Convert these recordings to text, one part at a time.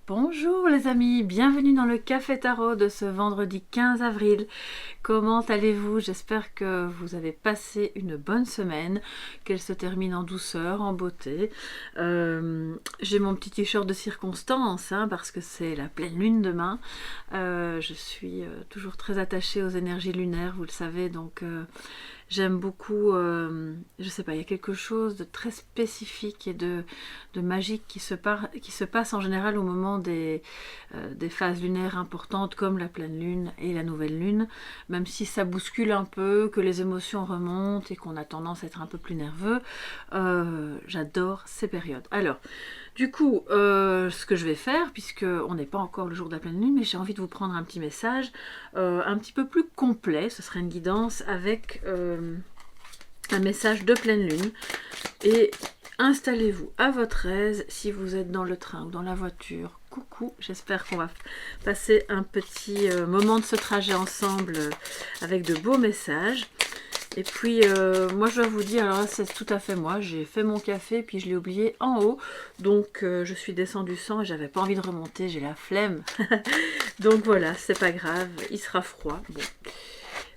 Bonjour les amis, bienvenue dans le Café Tarot de ce vendredi 15 avril. Comment allez-vous? J'espère que vous avez passé une bonne semaine, qu'elle se termine en douceur, en beauté. J'ai mon petit t-shirt de circonstance parce que c'est la pleine lune demain. Je suis toujours très attachée aux énergies lunaires, vous le savez, donc j'aime beaucoup, je sais pas, il y a quelque chose de très spécifique et de magique qui se passe en général au moment des phases lunaires importantes comme la pleine lune et la nouvelle lune, même si ça bouscule un peu, que les émotions remontent et qu'on a tendance à être un peu plus nerveux. J'adore ces périodes. Alors, du coup, ce que je vais faire, puisque on n'est pas encore le jour de la pleine lune, mais j'ai envie de vous prendre un petit message un petit peu plus complet. Ce sera une guidance avec un message de pleine lune. Et installez-vous à votre aise si vous êtes dans le train ou dans la voiture. Coucou, j'espère qu'on va passer un petit moment de ce trajet ensemble avec de beaux messages. Et puis, moi je dois vous dire, alors là c'est tout à fait moi, j'ai fait mon café puis je l'ai oublié en haut. Donc je suis descendue sans et j'avais pas envie de remonter, j'ai la flemme. Donc voilà, c'est pas grave, il sera froid. Bon.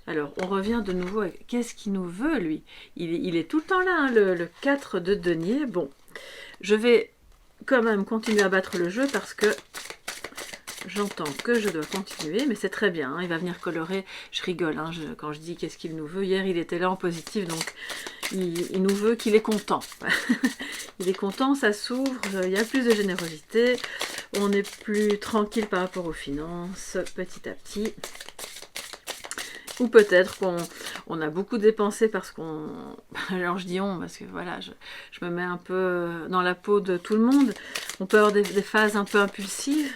Alors, on revient de nouveau avec... Qu'est-ce qu'il nous veut, lui? Il est tout le temps là, le 4 de denier. Bon, je vais quand même continuer à battre le jeu parce que j'entends que je dois continuer, mais c'est très bien. Il va venir colorer. Je rigole quand je dis qu'est-ce qu'il nous veut. Hier, il était là en positif, donc il nous veut qu'il est content. Il est content, ça s'ouvre, il y a plus de générosité. On est plus tranquille par rapport aux finances, petit à petit. Ou peut-être qu'on a beaucoup dépensé parce qu'on... Alors je dis on, parce que voilà, je me mets un peu dans la peau de tout le monde. On peut avoir des phases un peu impulsives.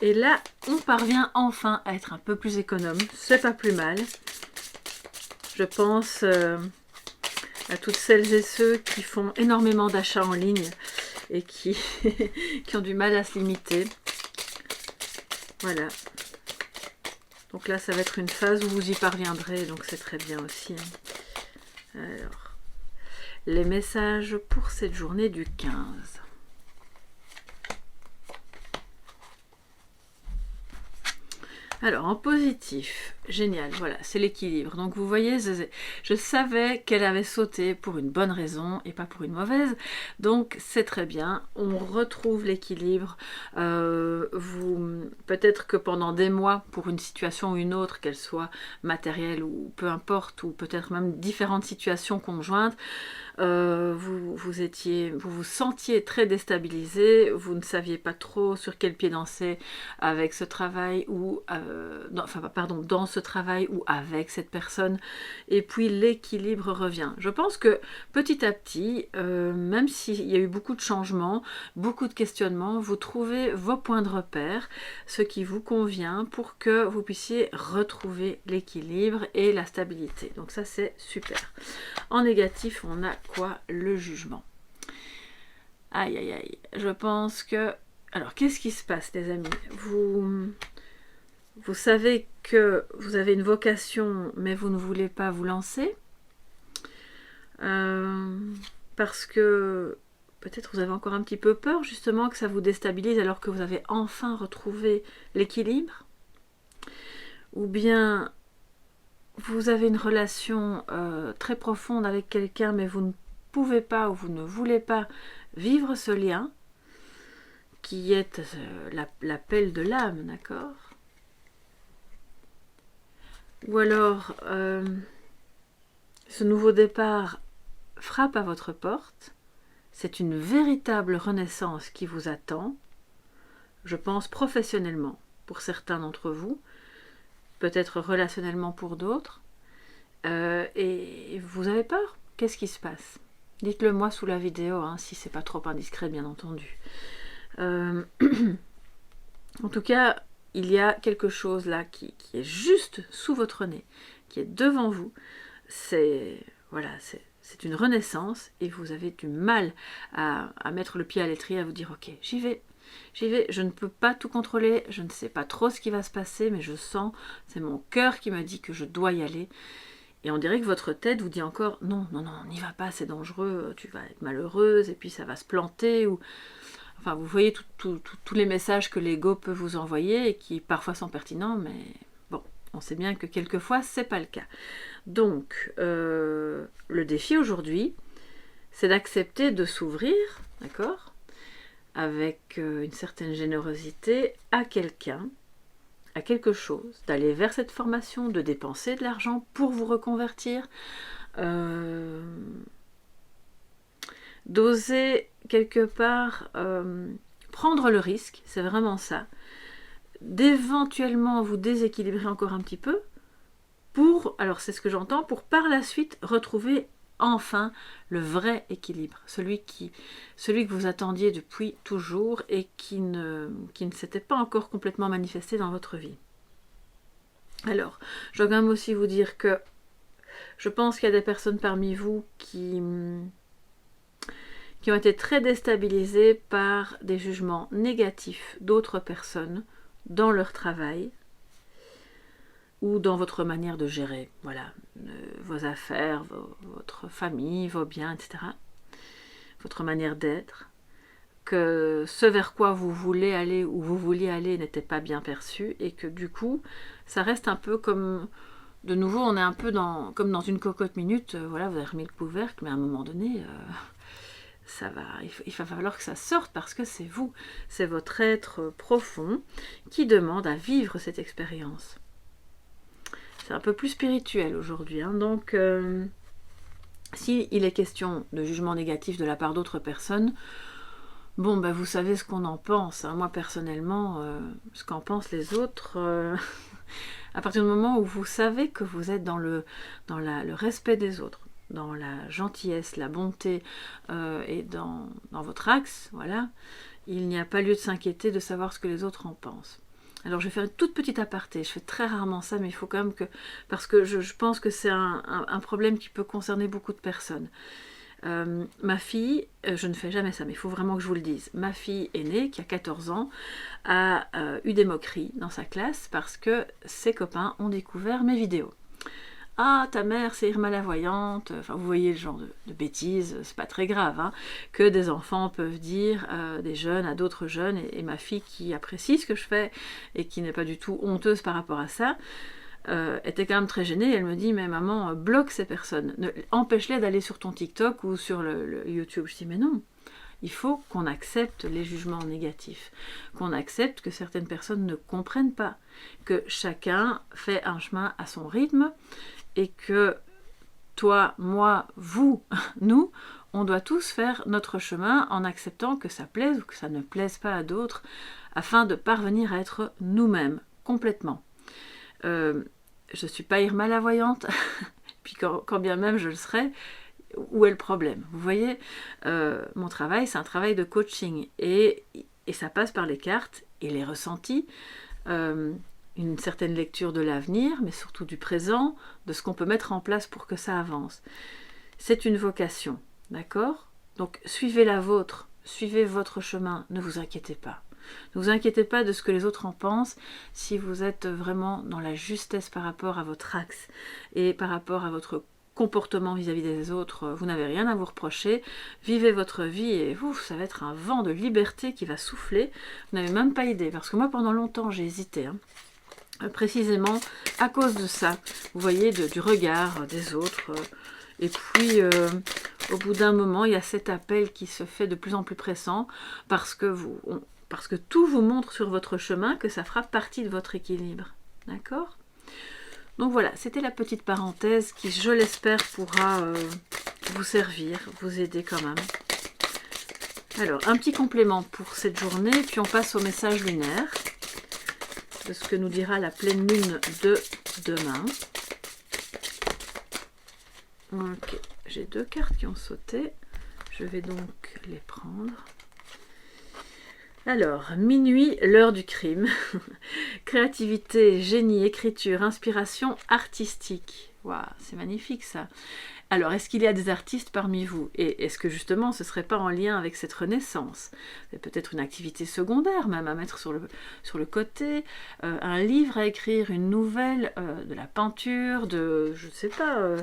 Et là, on parvient enfin à être un peu plus économe. C'est pas plus mal. Je pense à toutes celles et ceux qui font énormément d'achats en ligne et qui ont du mal à se limiter. Voilà. Donc là, ça va être une phase où vous y parviendrez, donc c'est très bien aussi. Alors, les messages pour cette journée du 15. Alors, en positif, génial, voilà, c'est l'équilibre. Donc, vous voyez, je savais qu'elle avait sauté pour une bonne raison et pas pour une mauvaise. Donc, c'est très bien. On retrouve l'équilibre. Peut-être que pendant des mois, pour une situation ou une autre, qu'elle soit matérielle ou peu importe, ou peut-être même différentes situations conjointes, vous vous sentiez très déstabilisé, vous ne saviez pas trop sur quel pied danser avec ce travail ou dans ce travail ou avec cette personne, et puis l'équilibre revient. Je pense que petit à petit, même s'il y a eu beaucoup de changements, beaucoup de questionnements, vous trouvez vos points de repère, ce qui vous convient pour que vous puissiez retrouver l'équilibre et la stabilité. Donc ça, c'est super. En négatif, on a quoi? Le jugement. Aïe, aïe, aïe. Je pense que... Alors, qu'est-ce qui se passe, les amis? Vous savez que vous avez une vocation, mais vous ne voulez pas vous lancer. Parce que peut-être vous avez encore un petit peu peur, justement, que ça vous déstabilise alors que vous avez enfin retrouvé l'équilibre. Ou bien... vous avez une relation très profonde avec quelqu'un, mais vous ne pouvez pas ou vous ne voulez pas vivre ce lien, qui est l'appel de l'âme, d'accord? Ou alors, ce nouveau départ frappe à votre porte, c'est une véritable renaissance qui vous attend, je pense professionnellement pour certains d'entre vous, peut-être relationnellement pour d'autres, et vous avez peur. Qu'est-ce qui se passe? Dites-le moi sous la vidéo, si c'est pas trop indiscret, bien entendu. En tout cas, il y a quelque chose là qui est juste sous votre nez, qui est devant vous. C'est une renaissance et vous avez du mal à mettre le pied à l'étrier, à vous dire ok, j'y vais, je ne peux pas tout contrôler, je ne sais pas trop ce qui va se passer, mais je sens, c'est mon cœur qui me dit que je dois y aller. Et on dirait que votre tête vous dit encore non, n'y va pas, c'est dangereux, tu vas être malheureuse et puis ça va se planter. Ou... Enfin, vous voyez tous les messages que l'ego peut vous envoyer et qui parfois sont pertinents, mais bon, on sait bien que quelquefois, c'est pas le cas. Donc, le défi aujourd'hui, c'est d'accepter de s'ouvrir, d'accord, avec une certaine générosité à quelqu'un, à quelque chose, d'aller vers cette formation, de dépenser de l'argent pour vous reconvertir, d'oser quelque part prendre le risque, c'est vraiment ça, d'éventuellement vous déséquilibrer encore un petit peu pour, alors c'est ce que j'entends, pour par la suite retrouver enfin le vrai équilibre, celui que vous attendiez depuis toujours et qui ne s'était pas encore complètement manifesté dans votre vie. Alors, je dois quand même aussi vous dire que je pense qu'il y a des personnes parmi vous qui ont été très déstabilisées par des jugements négatifs d'autres personnes dans leur travail ou dans votre manière de gérer, voilà, vos affaires, votre famille, vos biens, etc. Votre manière d'être, que ce vers quoi vous voulez aller ou vous vouliez aller n'était pas bien perçu et que du coup, ça reste un peu comme, de nouveau, on est un peu comme dans une cocotte minute, voilà, vous avez remis le couvercle, mais à un moment donné, ça va, il va falloir que ça sorte parce que c'est vous, c'est votre être profond qui demande à vivre cette expérience. C'est un peu plus spirituel aujourd'hui, hein. Donc s'il est question de jugement négatif de la part d'autres personnes, bon, ben vous savez ce qu'on en pense, hein. Moi personnellement, ce qu'en pensent les autres, à partir du moment où vous savez que vous êtes dans le respect des autres, dans la gentillesse, la bonté et dans votre axe, voilà, il n'y a pas lieu de s'inquiéter de savoir ce que les autres en pensent. Alors je vais faire une toute petite aparté, je fais très rarement ça, mais il faut quand même que, parce que je pense que c'est un problème qui peut concerner beaucoup de personnes. Ma fille, je ne fais jamais ça, mais il faut vraiment que je vous le dise, ma fille aînée, qui a 14 ans, a eu des moqueries dans sa classe parce que ses copains ont découvert mes vidéos. Ah, ta mère, c'est Irma la voyante. Enfin, vous voyez le genre de bêtises, c'est pas très grave, hein, que des enfants peuvent dire, des jeunes à d'autres jeunes, et ma fille qui apprécie ce que je fais et qui n'est pas du tout honteuse par rapport à ça, était quand même très gênée. Elle me dit, mais maman, bloque ces personnes, empêche-les d'aller sur ton TikTok ou sur le YouTube. Je dis, mais non, il faut qu'on accepte les jugements négatifs, qu'on accepte que certaines personnes ne comprennent pas, que chacun fait un chemin à son rythme, et que toi, moi, vous, nous, on doit tous faire notre chemin en acceptant que ça plaise ou que ça ne plaise pas à d'autres, afin de parvenir à être nous-mêmes, complètement. Je ne suis pas Irma la voyante, puis quand bien même je le serais, où est le problème? Vous voyez, mon travail, c'est un travail de coaching, et ça passe par les cartes et les ressentis, une certaine lecture de l'avenir, mais surtout du présent, de ce qu'on peut mettre en place pour que ça avance. C'est une vocation, d'accord? Donc suivez la vôtre, suivez votre chemin, ne vous inquiétez pas. Ne vous inquiétez pas de ce que les autres en pensent si vous êtes vraiment dans la justesse par rapport à votre axe et par rapport à votre comportement vis-à-vis des autres. Vous n'avez rien à vous reprocher, vivez votre vie et ça va être un vent de liberté qui va souffler. Vous n'avez même pas idée, parce que moi pendant longtemps j'ai hésité, hein. Précisément à cause de ça, vous voyez, du regard des autres. Et puis, au bout d'un moment, il y a cet appel qui se fait de plus en plus pressant parce que tout vous montre sur votre chemin que ça fera partie de votre équilibre. D'accord ? Donc voilà, c'était la petite parenthèse qui, je l'espère, pourra vous servir, vous aider quand même. Alors, un petit complément pour cette journée, puis on passe au message lunaire de ce que nous dira la pleine lune de demain. Ok, j'ai 2 cartes qui ont sauté. Je vais donc les prendre. Alors, minuit, l'heure du crime. Créativité, génie, écriture, inspiration artistique. Waouh, c'est magnifique ça. Alors, est-ce qu'il y a des artistes parmi vous? Et est-ce que justement ce ne serait pas en lien avec cette renaissance? C'est peut-être une activité secondaire même à mettre sur le côté, un livre à écrire, une nouvelle, de la peinture, je ne sais pas,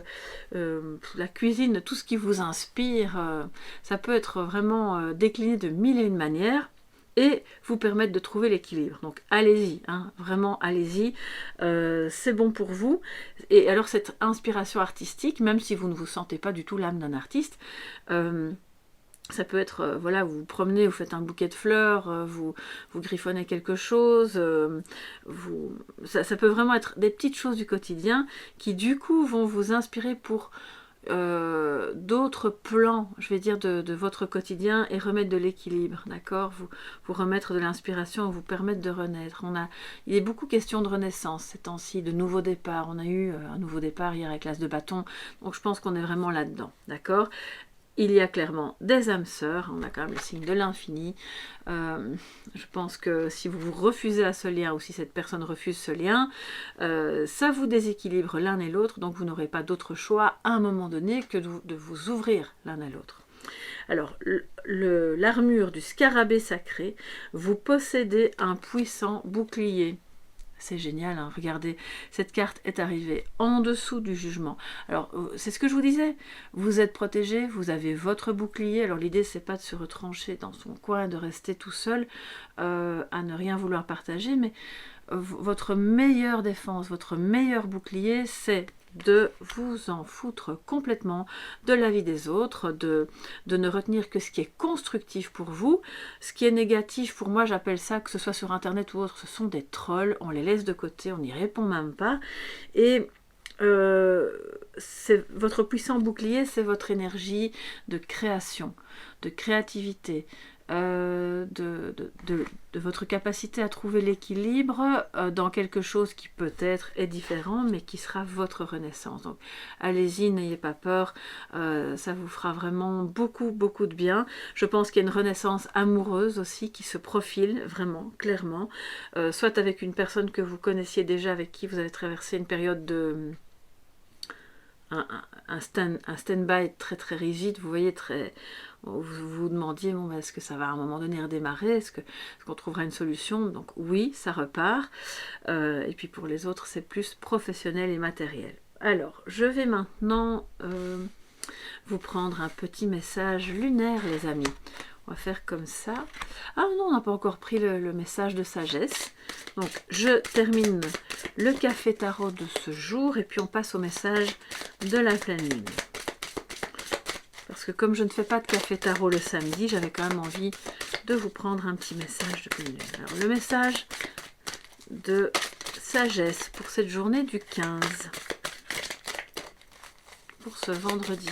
la cuisine, tout ce qui vous inspire. Ça peut être vraiment décliné de mille et une manières. et vous permettre de trouver l'équilibre. Donc allez-y, hein, vraiment allez-y, c'est bon pour vous. Et alors cette inspiration artistique, même si vous ne vous sentez pas du tout l'âme d'un artiste, ça peut être, voilà, vous vous promenez, vous faites un bouquet de fleurs, vous griffonnez quelque chose, ça peut vraiment être des petites choses du quotidien qui du coup vont vous inspirer pour d'autres plans, je vais dire, de votre quotidien et remettre de l'équilibre, d'accord, vous remettre de l'inspiration, vous permettre de renaître. Il est beaucoup question de renaissance ces temps-ci, de nouveaux départs. On a eu un nouveau départ hier avec l'As de bâton, donc je pense qu'on est vraiment là-dedans, d'accord. Il y a clairement des âmes sœurs, on a quand même le signe de l'infini. Je pense que si vous vous refusez à ce lien ou si cette personne refuse ce lien, ça vous déséquilibre l'un et l'autre, donc vous n'aurez pas d'autre choix à un moment donné que de vous ouvrir l'un à l'autre. Alors, l'armure du scarabée sacré, vous possédez un puissant bouclier. C'est génial, hein. Regardez, cette carte est arrivée en dessous du jugement. Alors, c'est ce que je vous disais, vous êtes protégé, vous avez votre bouclier. Alors l'idée, c'est pas de se retrancher dans son coin, de rester tout seul, à ne rien vouloir partager, mais votre meilleure défense, votre meilleur bouclier, c'est de vous en foutre complètement de la vie des autres, de ne retenir que ce qui est constructif pour vous. Ce qui est négatif, pour moi, j'appelle ça, que ce soit sur internet ou autre, ce sont des trolls, on les laisse de côté, on n'y répond même pas. Et c'est votre puissant bouclier, c'est votre énergie de création, de créativité, de votre capacité à trouver l'équilibre dans quelque chose qui peut-être est différent, mais qui sera votre renaissance. Donc allez-y, n'ayez pas peur, ça vous fera vraiment beaucoup de bien. Je pense qu'il y a une renaissance amoureuse aussi qui se profile vraiment, clairement, soit avec une personne que vous connaissiez déjà, avec qui vous avez traversé une période de... un stand-by très rigide, vous voyez, vous vous demandiez, bon, est-ce que ça va à un moment donné redémarrer, est-ce qu'on trouvera une solution? Donc oui, ça repart, et puis pour les autres, c'est plus professionnel et matériel. Alors, je vais maintenant vous prendre un petit message lunaire, les amis. On va faire comme ça. Ah non, on n'a pas encore pris le message de sagesse. Donc, je termine le café tarot de ce jour et puis on passe au message de la pleine lune. Parce que comme je ne fais pas de café tarot le samedi, j'avais quand même envie de vous prendre un petit message de pleine lune. Alors, le message de sagesse pour cette journée du 15. Pour ce vendredi.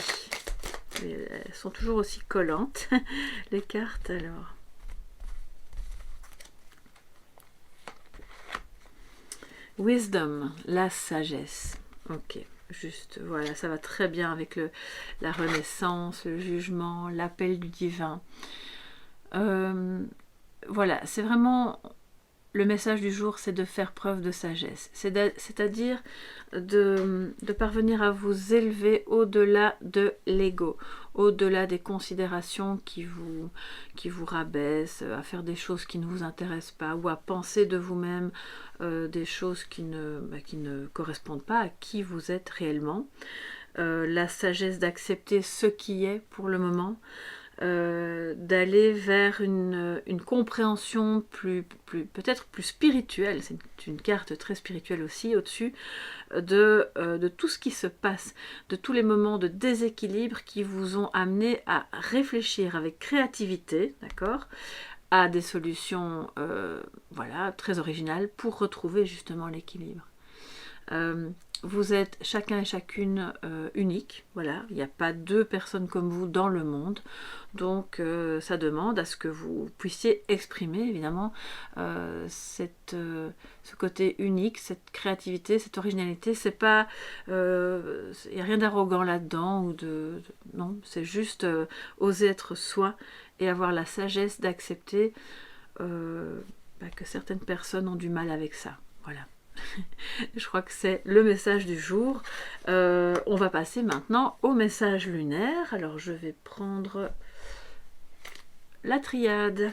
Elles sont toujours aussi collantes, les cartes, alors. Wisdom, la sagesse. Ok, juste, voilà, ça va très bien avec la renaissance, le jugement, l'appel du divin. Voilà, c'est vraiment... Le message du jour, c'est de faire preuve de sagesse. C'est-à-dire de parvenir à vous élever au-delà de l'ego, au-delà des considérations qui vous rabaissent, à faire des choses qui ne vous intéressent pas, ou à penser de vous-même des choses qui ne correspondent pas à qui vous êtes réellement. La sagesse d'accepter ce qui est pour le moment, d'aller vers une compréhension peut-être plus spirituelle, c'est une carte très spirituelle aussi au-dessus, de tout ce qui se passe, de tous les moments de déséquilibre qui vous ont amené à réfléchir avec créativité, d'accord, à des solutions voilà, très originales pour retrouver justement l'équilibre. Vous êtes chacun et chacune unique, voilà, il n'y a pas deux personnes comme vous dans le monde, donc ça demande à ce que vous puissiez exprimer évidemment ce côté unique, cette créativité, cette originalité. C'est pas, il n'y a rien d'arrogant là-dedans, non, c'est juste oser être soi et avoir la sagesse d'accepter que certaines personnes ont du mal avec ça, voilà. Je crois que c'est le message du jour. On va passer maintenant au message lunaire. Alors je vais prendre la triade.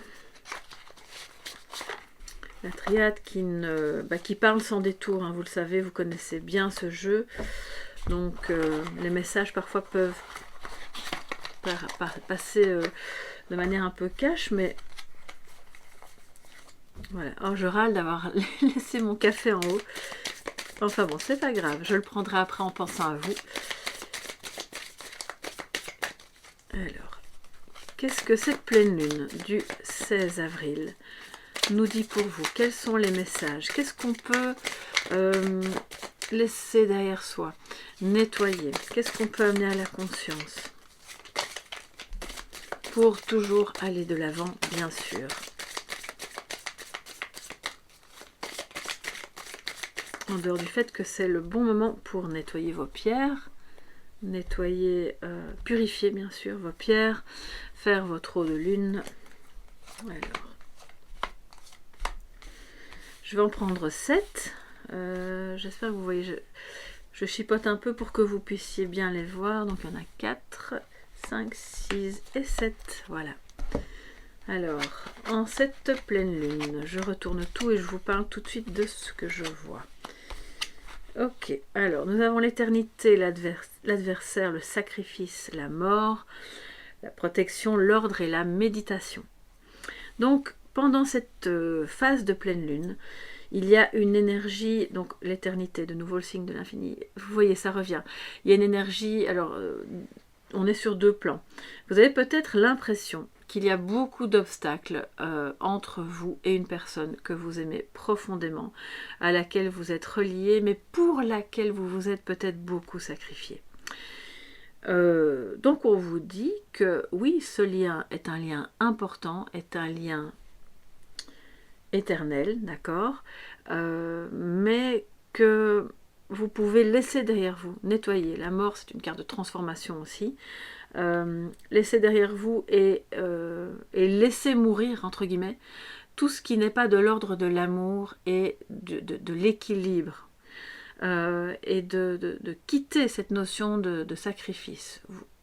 La triade qui parle sans détour, hein, vous le savez, vous connaissez bien ce jeu. Donc les messages parfois peuvent passer de manière un peu cash, mais Voilà. Oh, je râle d'avoir laissé mon café en haut. Enfin bon, c'est pas grave. Je le prendrai après en pensant à vous. Alors, qu'est-ce que cette pleine lune du 16 avril nous dit pour vous? Quels sont les messages? Qu'est-ce qu'on peut laisser derrière soi? Nettoyer. Qu'est-ce qu'on peut amener à la conscience? Pour toujours aller de l'avant, bien sûr. En dehors du fait que c'est le bon moment pour nettoyer vos pierres, nettoyer, purifier bien sûr vos pierres, faire votre eau de lune. Alors, je vais en prendre 7. J'espère que vous voyez, je chipote un peu pour que vous puissiez bien les voir. Donc il y en a 4, 5, 6 et 7. Voilà. Alors, en cette pleine lune, je retourne tout et je vous parle tout de suite de ce que je vois. Ok, alors nous avons l'éternité, l'adversaire, le sacrifice, la mort, la protection, l'ordre et la méditation. Donc, pendant cette phase de pleine lune, il y a une énergie, donc l'éternité, de nouveau le signe de l'infini, vous voyez, ça revient. Il y a une énergie, alors on est sur 2 plans. Vous avez peut-être l'impression qu'il y a beaucoup d'obstacles entre vous et une personne que vous aimez profondément, à laquelle vous êtes relié, mais pour laquelle vous vous êtes peut-être beaucoup sacrifié. Donc on vous dit que oui, ce lien est un lien important, est un lien éternel, d'accord, mais que vous pouvez laisser derrière vous, nettoyer. La mort, c'est une carte de transformation aussi. Laissez derrière vous et laissez mourir, entre guillemets, tout ce qui n'est pas de l'ordre de l'amour et de l'équilibre. Et de quitter cette notion de sacrifice.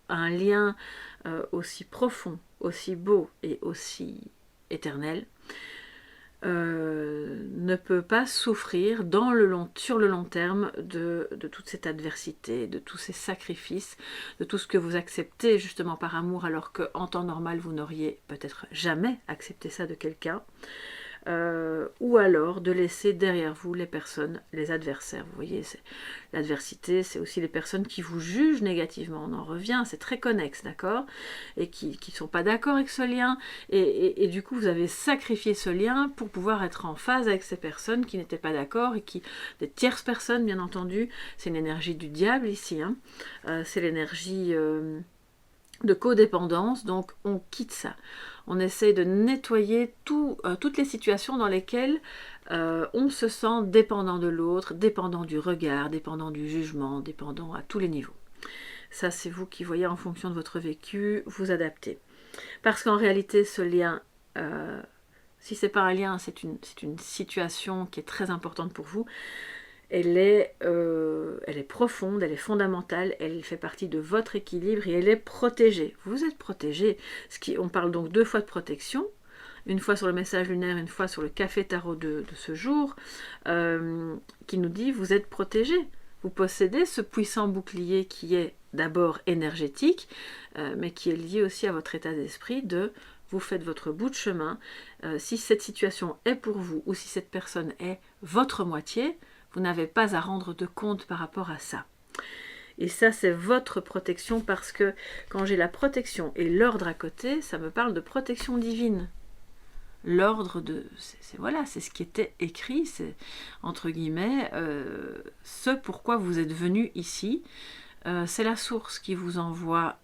Un lien aussi profond, aussi beau et aussi éternel ne peut pas souffrir sur le long terme de toute cette adversité, de tous ces sacrifices, de tout ce que vous acceptez justement par amour alors qu'en temps normal vous n'auriez peut-être jamais accepté ça de quelqu'un. Ou alors de laisser derrière vous les personnes, les adversaires. Vous voyez, l'adversité, c'est aussi les personnes qui vous jugent négativement. On en revient, c'est très connexe, d'accord? Et qui ne sont pas d'accord avec ce lien. Et du coup, vous avez sacrifié ce lien pour pouvoir être en phase avec ces personnes qui n'étaient pas d'accord et des tierces personnes, bien entendu. C'est une énergie du diable ici. Hein. C'est l'énergie de codépendance, donc on quitte ça. On essaye de nettoyer toutes les situations dans lesquelles on se sent dépendant de l'autre, dépendant du regard, dépendant du jugement, dépendant à tous les niveaux. Ça, c'est vous qui voyez en fonction de votre vécu, vous adaptez. Parce qu'en réalité, ce lien, si c'est pas un lien, c'est une situation qui est très importante pour vous. Elle est profonde, elle est fondamentale, elle fait partie de votre équilibre et elle est protégée. Vous êtes protégé. On parle donc 2 fois de protection, une fois sur le message lunaire, une fois sur le café tarot de ce jour, qui nous dit vous êtes protégé. Vous possédez ce puissant bouclier qui est d'abord énergétique, mais qui est lié aussi à votre état d'esprit vous faites votre bout de chemin. Si cette situation est pour vous ou si cette personne est votre moitié, vous n'avez pas à rendre de compte par rapport à ça. Et ça, c'est votre protection parce que quand j'ai la protection et l'ordre à côté, ça me parle de protection divine. L'ordre c'est ce qui était écrit, c'est entre guillemets ce pourquoi vous êtes venu ici. C'est la source qui vous envoie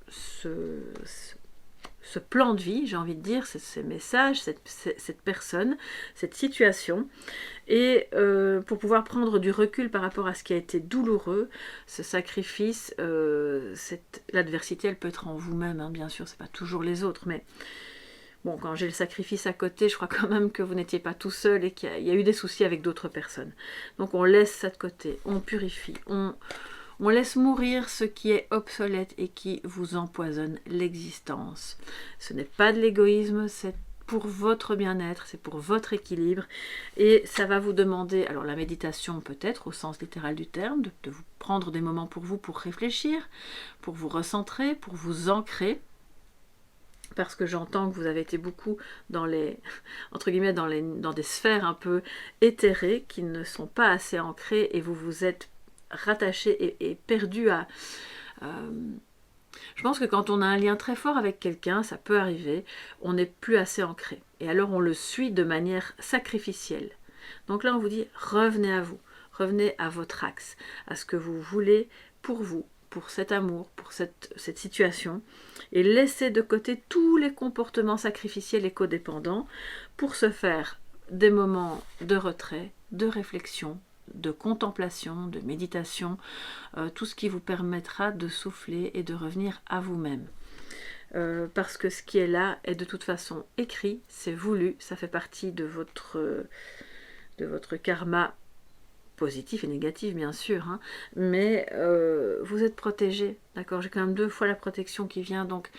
ce plan de vie, j'ai envie de dire, ces messages, cette personne, cette situation, et pour pouvoir prendre du recul par rapport à ce qui a été douloureux, ce sacrifice, l'adversité, elle peut être en vous-même, hein, bien sûr, c'est pas toujours les autres, mais bon, quand j'ai le sacrifice à côté, je crois quand même que vous n'étiez pas tout seul et qu'il y a eu des soucis avec d'autres personnes. Donc on laisse ça de côté, on purifie, on laisse mourir ce qui est obsolète et qui vous empoisonne l'existence. Ce n'est pas de l'égoïsme, c'est pour votre bien-être, c'est pour votre équilibre. Et ça va vous demander, alors la méditation peut-être, au sens littéral du terme, de vous prendre des moments pour vous pour réfléchir, pour vous recentrer, pour vous ancrer. parce que j'entends que vous avez été beaucoup dans les, entre guillemets, dans des sphères un peu éthérées qui ne sont pas assez ancrées et vous vous êtes rattaché et perdu à... je pense que quand on a un lien très fort avec quelqu'un, ça peut arriver, on n'est plus assez ancré. Et alors on le suit de manière sacrificielle. Donc là on vous dit, revenez à vous, revenez à votre axe, à ce que vous voulez pour cet amour, pour cette situation, et laissez de côté tous les comportements sacrificiels et codépendants pour se faire des moments de retrait, de réflexion, de contemplation, de méditation, tout ce qui vous permettra de souffler et de revenir à vous-même. Parce que ce qui est là est de toute façon écrit, c'est voulu, ça fait partie de votre karma positif et négatif bien sûr, hein, mais vous êtes protégé, d'accord, j'ai quand même 2 fois la protection qui vient, donc